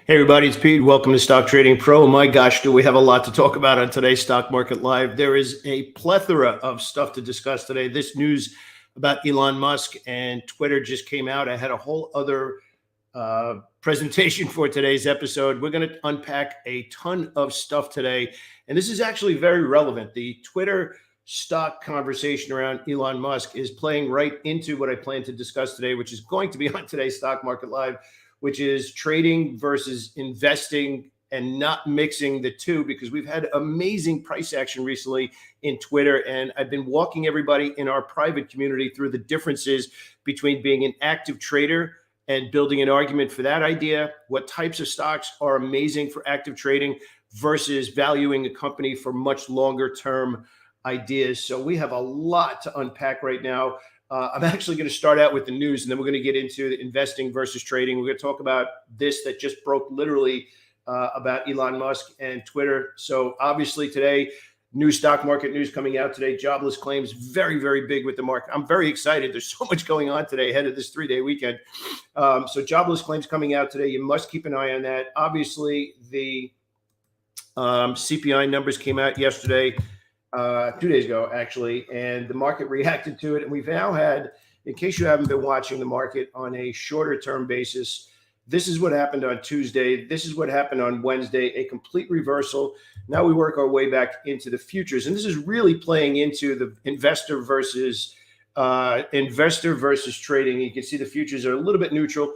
Hey everybody, it's Pete. Welcome to Stock Trading Pro. My gosh, do we have a lot to talk about on today's Stock Market Live. There is a plethora of stuff to discuss today. This news about Elon Musk and Twitter just came out. I had a whole other presentation for today's episode. We're going to unpack a ton of stuff today, and this is actually very relevant. The Twitter stock conversation around Elon Musk is playing right into what I plan to discuss today, which is going to be on today's Stock Market Live, which is trading versus investing and not mixing the two, because we've had amazing price action recently in Twitter. And I've been walking everybody in our private community through the differences between being an active trader and building an argument for that idea, what types of stocks are amazing for active trading versus valuing a company for much longer term ideas. So we have a lot to unpack right now. I'm actually going to start out with the news, and then we're going to get into the investing versus trading. We're going to talk about this that just broke literally about Elon Musk and Twitter. So obviously today, new stock market news coming out today. Jobless claims, very, very big with the market. I'm very excited. There's so much going on today ahead of this 3-day weekend. So jobless claims coming out today. You must keep an eye on that. Obviously, the CPI numbers came out yesterday. 2 days ago, actually, and the market reacted to it. And we've now had, in case you haven't been watching the market on a shorter term basis, this is what happened on Tuesday. This is what happened on Wednesday, a complete reversal. Now we work our way back into the futures. And this is really playing into the investor versus trading. You can see the futures are a little bit neutral.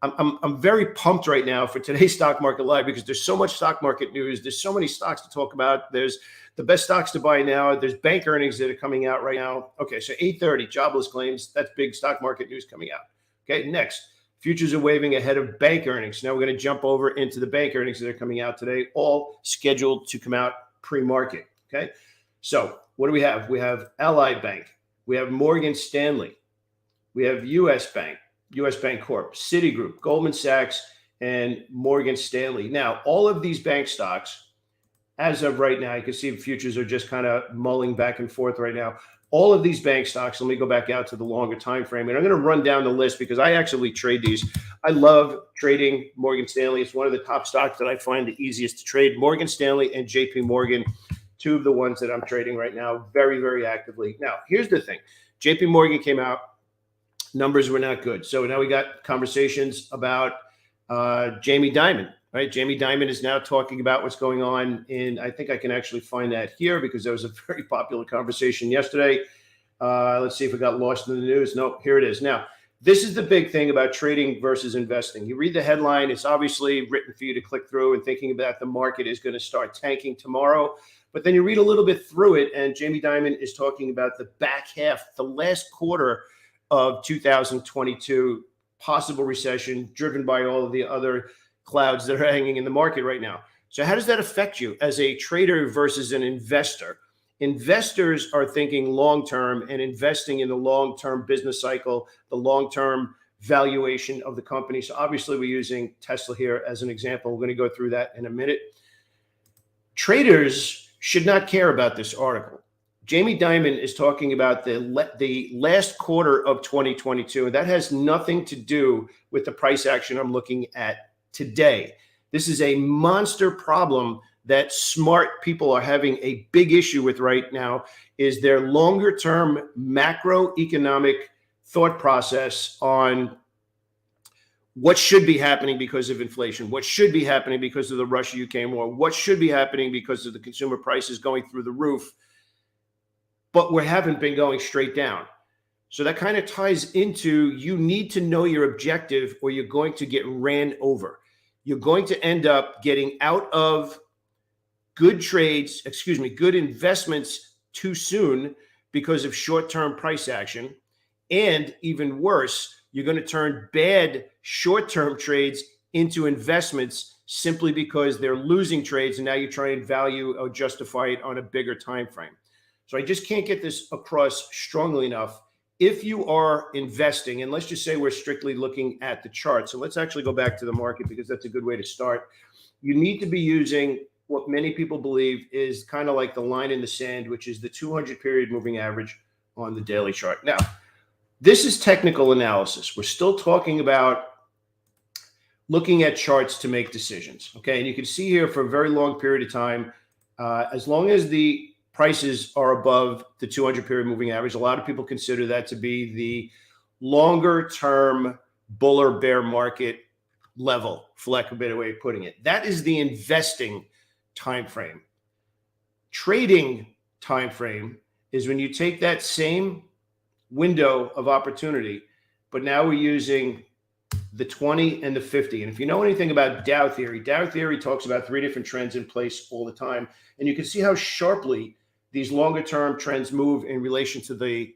I'm very pumped right now for today's Stock Market Live because there's so much stock market news. There's so many stocks to talk about. There's the best stocks to buy now. There's bank earnings that are coming out right now. Okay, so 8:30, jobless claims. That's big stock market news coming out. Okay, next, futures are waving ahead of bank earnings. Now we're going to jump over into the bank earnings that are coming out today, all scheduled to come out pre-market. Okay, so what do we have? We have Ally Bank. We have Morgan Stanley. We have U.S. Bank. U.S. Bank Corp, Citigroup, Goldman Sachs, and Morgan Stanley. Now, all of these bank stocks, as of right now, you can see the futures are just kind of mulling back and forth right now. All of these bank stocks, let me go back out to the longer time frame, and I'm going to run down the list because I actually trade these. I love trading Morgan Stanley. It's one of the top stocks that I find the easiest to trade. Morgan Stanley and JP Morgan, two of the ones that I'm trading right now very, very actively. Now, here's the thing. JP Morgan came out. Numbers were not good. So now we got conversations about Jamie Dimon, right? Jamie Dimon is now talking about what's going on in, I think I can actually find that here because there was a very popular conversation yesterday. Let's see if it got lost in the news. Nope, here it is. Now, this is the big thing about trading versus investing. You read the headline. It's obviously written for you to click through and thinking about the market is going to start tanking tomorrow. But then you read a little bit through it, and Jamie Dimon is talking about the back half, the last quarter of 2022, possible recession driven by all of the other clouds that are hanging in the market right now. So how does that affect you as a trader versus an investor? Investors are thinking long-term and investing in the long-term business cycle, the long-term valuation of the company. So obviously we're using Tesla here as an example. We're going to go through that in a minute. Traders should not care about this article. Jamie Dimon is talking about the last quarter of 2022, and that has nothing to do with the price action I'm looking at today. This is a monster problem that smart people are having a big issue with right now, is their longer term macroeconomic thought process on what should be happening because of inflation, what should be happening because of the Russia-Ukraine war, what should be happening because of the consumer prices going through the roof. But we haven't been going straight down. So that kind of ties into, you need to know your objective or you're going to get ran over. You're going to end up getting out of good investments too soon because of short-term price action. And even worse, you're going to turn bad short-term trades into investments simply because they're losing trades. And now you try and value or justify it on a bigger time frame. So I just can't get this across strongly enough. If you are investing, and let's just say we're strictly looking at the chart. So let's actually go back to the market because that's a good way to start. You need to be using what many people believe is kind of like the line in the sand, which is the 200 period moving average on the daily chart. Now, this is technical analysis. We're still talking about looking at charts to make decisions. Okay. And you can see here for a very long period of time, as long as the prices are above the 200 period moving average, a lot of people consider that to be the longer term bull or bear market level, for lack of a better way of putting it. That is the investing time frame. Trading time frame is when you take that same window of opportunity, but now we're using the 20 and the 50. And if you know anything about Dow theory talks about three different trends in place all the time. And you can see how sharply these longer term trends move in relation to the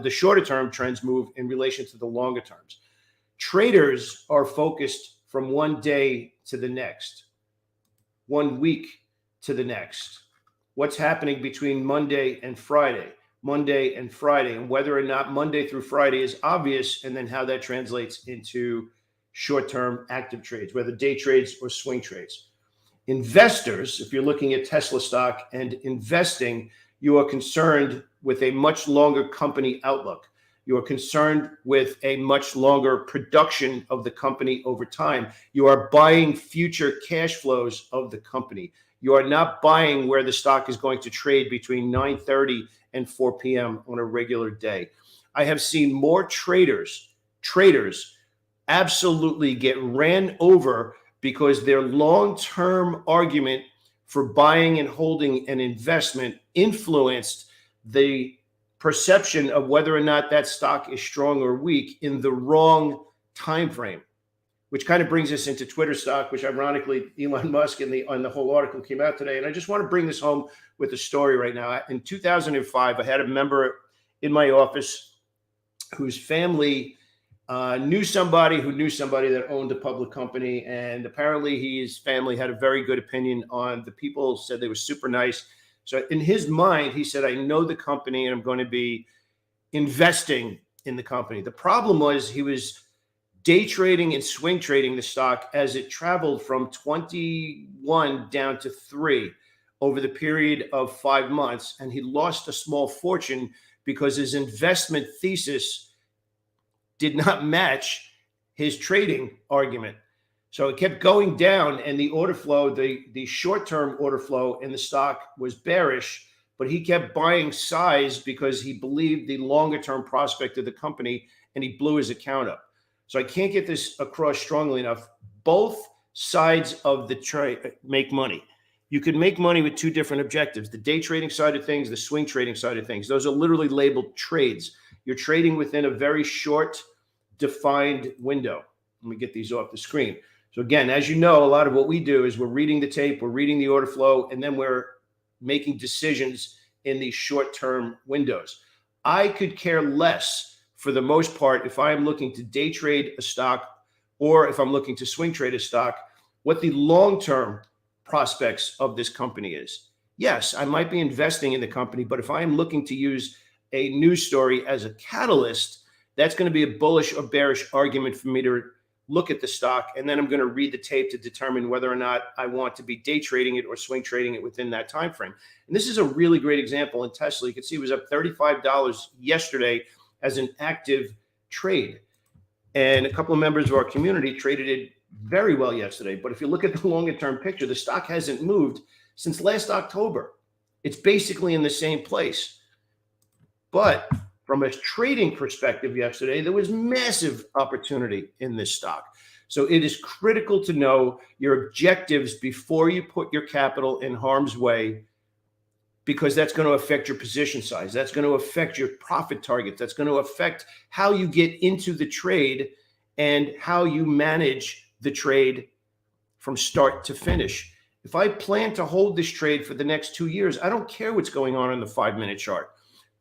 shorter term trends move in relation to the longer terms. Traders are focused from one day to the next, 1 week to the next. What's happening between Monday and Friday, and whether or not Monday through Friday is obvious, and then how that translates into short-term active trades, whether day trades or swing trades. Investors, if you're looking at Tesla stock and investing, you are concerned with a much longer company outlook. You are concerned with a much longer production of the company over time. You are buying future cash flows of the company. You are not buying where the stock is going to trade between 9:30 and 4 p.m. on a regular day. I have seen more traders absolutely get ran over because their long-term argument for buying and holding an investment influenced the perception of whether or not that stock is strong or weak in the wrong time frame, which kind of brings us into Twitter stock, which ironically Elon Musk and the whole article came out today. And I just want to bring this home with a story right now. In 2005, I had a member in my office whose family knew somebody that owned a public company. And apparently his family had a very good opinion on the people, said they were super nice. So in his mind, he said, I know the company and I'm going to be investing in the company. The problem was he was day trading and swing trading the stock as it traveled from 21 down to 3 over the period of 5 months. And he lost a small fortune because his investment thesis did not match his trading argument. So it kept going down, and the order flow, the short-term order flow in the stock was bearish, but he kept buying size because he believed the longer-term prospect of the company, and he blew his account up. So I can't get this across strongly enough. Both sides of the trade make money. You could make money with two different objectives: the day trading side of things, the swing trading side of things. Those are literally labeled trades. You're trading within a very short, defined window. Let me get these off the screen. So again, as you know, a lot of what we do is we're reading the tape, we're reading the order flow, and then we're making decisions in these short-term windows. I could care less, for the most part, if I am looking to day trade a stock or if I'm looking to swing trade a stock, what the long-term prospects of this company is. Yes, I might be investing in the company, but if I am looking to use a news story as a catalyst, that's going to be a bullish or bearish argument for me to look at the stock, and then I'm going to read the tape to determine whether or not I want to be day trading it or swing trading it within that time frame. And this is a really great example in Tesla. You can see it was up $35 yesterday as an active trade, and a couple of members of our community traded it very well yesterday. But if you look at the longer term picture, the stock hasn't moved since last October. It's basically in the same place. But from a trading perspective yesterday, there was massive opportunity in this stock. So it is critical to know your objectives before you put your capital in harm's way, because that's going to affect your position size. That's going to affect your profit targets. That's going to affect how you get into the trade and how you manage the trade from start to finish. If I plan to hold this trade for the next 2 years, I don't care what's going on in the 5-minute chart.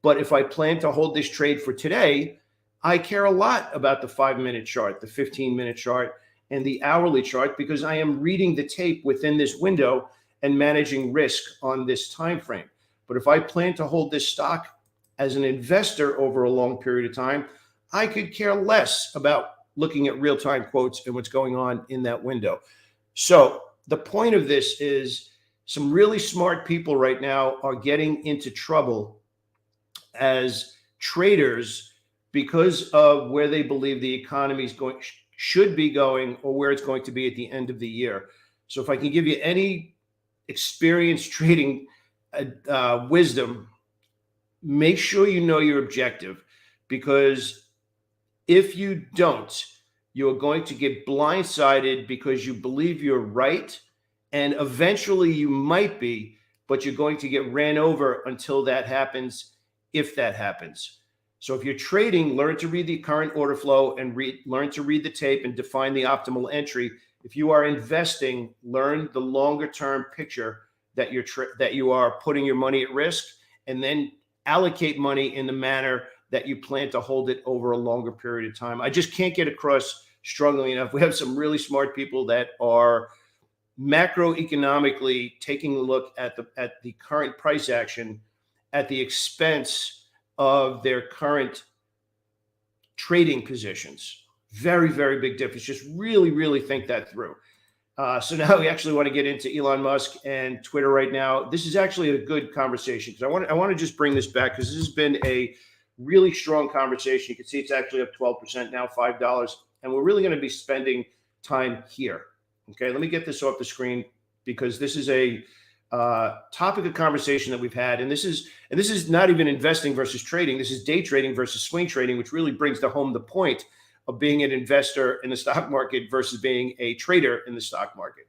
But if I plan to hold this trade for today, I care a lot about the 5-minute chart, the 15-minute chart, and the hourly chart, because I am reading the tape within this window and managing risk on this time frame. But if I plan to hold this stock as an investor over a long period of time, I could care less about looking at real-time quotes and what's going on in that window. So the point of this is some really smart people right now are getting into trouble as traders because of where they believe the economy is going, should be going or where it's going to be at the end of the year. So if I can give you any experienced trading wisdom, make sure you know your objective, because if you don't, you're going to get blindsided because you believe you're right, and eventually you might be, but you're going to get ran over until that happens, if that happens. So if you're trading, learn to read the current order flow and learn to read the tape and define the optimal entry. If you are investing, learn the longer term picture that you are putting your money at risk, and then allocate money in the manner that you plan to hold it over a longer period of time. I just can't get across strongly enough. We have some really smart people that are macroeconomically taking a look at the current price action at the expense of their current trading positions. Very, very big difference. Just really, really think that through. So now we actually want to get into Elon Musk and Twitter right now. This is actually a good conversation, because I want to just bring this back, because this has been a really strong conversation. You can see it's actually up 12% now, $5, and we're really going to be spending time here. Okay, let me get this off the screen, because this is a topic of conversation that we've had, and this is not even investing versus trading. This is day trading versus swing trading, which really brings home the point of being an investor in the stock market versus being a trader in the stock market.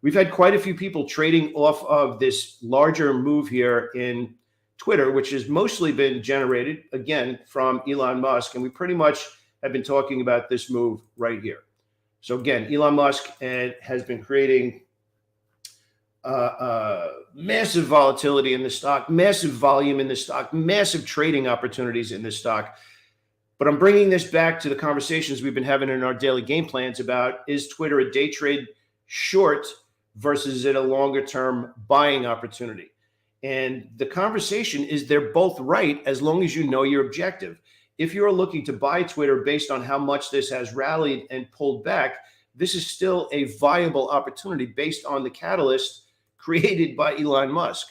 We've had quite a few people trading off of this larger move here in Twitter, which has mostly been generated, again, from Elon Musk, and we pretty much have been talking about this move right here. So again, Elon Musk has been creating massive volatility in the stock, massive volume in the stock, massive trading opportunities in this stock. But I'm bringing this back to the conversations we've been having in our daily game plans about, is Twitter a day trade short versus is it a longer term buying opportunity? And the conversation is they're both right, as long as you know your objective. If you're looking to buy Twitter based on how much this has rallied and pulled back, this is still a viable opportunity based on the catalyst created by Elon Musk.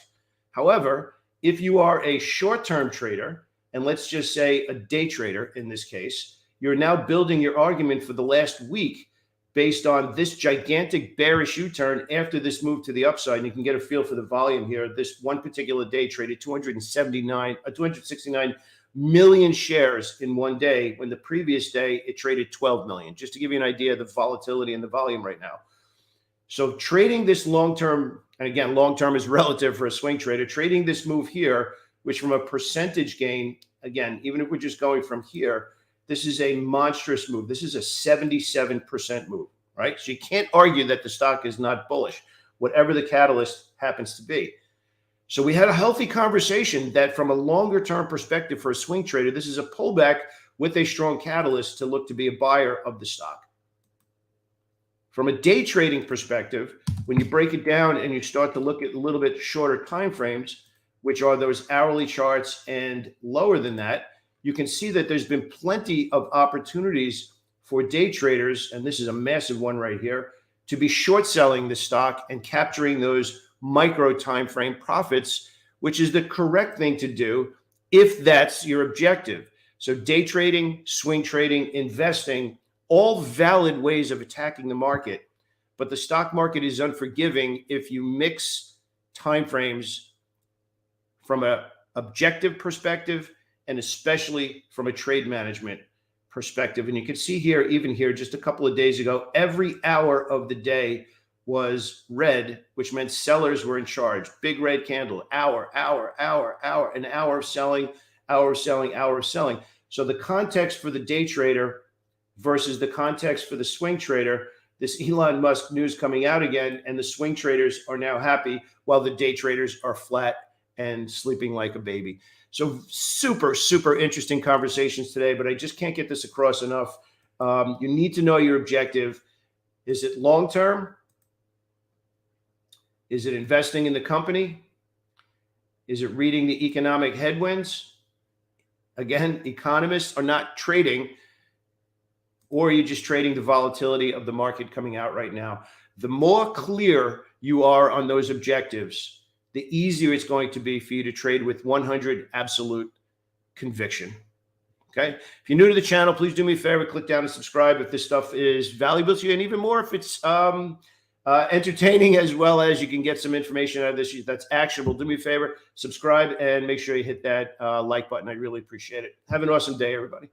However, if you are a short-term trader, and let's just say a day trader in this case, you're now building your argument for the last week based on this gigantic bearish U-turn after this move to the upside. And you can get a feel for the volume here. This one particular day traded 269 million shares in one day, when the previous day it traded 12 million, just to give you an idea of the volatility and the volume right now. So trading this long-term, and again, long-term is relative for a swing trader, trading this move here, which from a percentage gain, again, even if we're just going from here, this is a monstrous move. This is a 77% move, right? So you can't argue that the stock is not bullish, whatever the catalyst happens to be. So we had a healthy conversation that from a longer term perspective for a swing trader, this is a pullback with a strong catalyst to look to be a buyer of the stock. From a day trading perspective, when you break it down and you start to look at a little bit shorter time frames, which are those hourly charts and lower than that, you can see that there's been plenty of opportunities for day traders, and this is a massive one right here, to be short selling the stock and capturing those micro time frame profits, which is the correct thing to do if that's your objective. So day trading, swing trading, investing, all valid ways of attacking the market, but the stock market is unforgiving if you mix time frames from an objective perspective, and especially from a trade management perspective. And you can see here, even here, just a couple of days ago, every hour of the day was red, which meant sellers were in charge. Big red candle, hour, an hour of selling, hour of selling, hour of selling. So the context for the day trader versus the context for the swing trader, this Elon Musk news coming out again, and the swing traders are now happy while the day traders are flat and sleeping like a baby. So super, super interesting conversations today, but I just can't get this across enough. You need to know your objective. Is it long-term? Is it investing in the company? Is it reading the economic headwinds? Again, economists are not trading, or are you just trading the volatility of the market coming out right now? The more clear you are on those objectives, the easier it's going to be for you to trade with 100 absolute conviction. Okay. If you're new to the channel, please do me a favor, click down and subscribe if this stuff is valuable to you, and even more if it's entertaining, as well as you can get some information out of this that's actionable. Do me a favor, subscribe, and make sure you hit that like button. I really appreciate it. Have an awesome day, everybody.